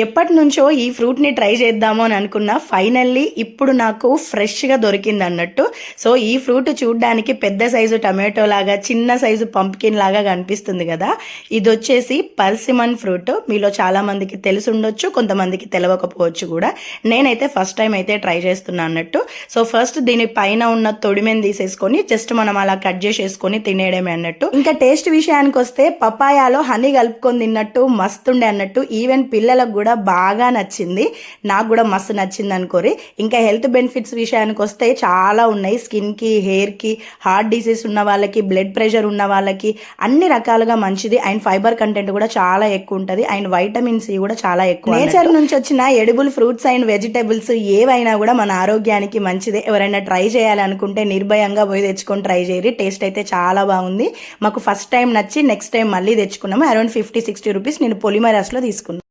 ఎప్పటి నుంచో ఈ ఫ్రూట్ని ట్రై చేద్దాము అని అనుకున్నా. ఫైనల్లీ ఇప్పుడు నాకు ఫ్రెష్గా దొరికింది అన్నట్టు. సో ఈ ఫ్రూట్ చూడడానికి పెద్ద సైజు టమాటో లాగా, చిన్న సైజు పంప్కిన్ లాగా కనిపిస్తుంది కదా. ఇది వచ్చేసి పర్సిమన్ ఫ్రూట్. మీలో చాలా మందికి తెలిసి ఉండొచ్చు, కొంతమందికి తెలియకపోవచ్చు కూడా. నేనైతే ఫస్ట్ టైం అయితే ట్రై చేస్తున్నా అన్నట్టు. సో ఫస్ట్ దీని పైన ఉన్న తొడిమెని తీసేసుకొని జస్ట్ మనం అలా కట్ చేసేసుకొని తినేయడమే అన్నట్టు. ఇంకా టేస్ట్ విషయానికి వస్తే పపాయాలో హనీ కలుపుకొని తిన్నట్టు మస్తుండే అన్నట్టు. ఈవెన్ పిల్లలకు కూడా బాగా నచ్చింది. నాకు కూడా మస్తు నచ్చింది అనుకోరి. ఇంకా హెల్త్ బెనిఫిట్స్ విషయానికి వస్తే చాలా ఉన్నాయి. స్కిన్కి, హెయిర్కి, హార్ట్ డిసీజ్ ఉన్న వాళ్ళకి, బ్లడ్ ప్రెషర్ ఉన్న వాళ్ళకి అన్ని రకాలుగా మంచిది. అండ్ ఫైబర్ కంటెంట్ కూడా చాలా ఎక్కువ ఉంటుంది. అండ్ వైటమిన్ సి కూడా చాలా ఎక్కువ. నేచర్ నుంచి వచ్చిన ఎడిబుల్ ఫ్రూట్స్ అండ్ వెజిటబుల్స్ ఏవైనా కూడా మన ఆరోగ్యానికి మంచిదే. ఎవరైనా ట్రై చేయాలనుకుంటే నిర్భయంగా పోయి తెచ్చుకొని ట్రై చేయరు. టేస్ట్ అయితే చాలా బాగుంది. మాకు ఫస్ట్ టైం నచ్చి నెక్స్ట్ టైం మళ్ళీ తెచ్చుకున్నాము. అరౌండ్ 50-60 రూపీస్ నేను పొలిమరాస్లో తీసుకున్నాను.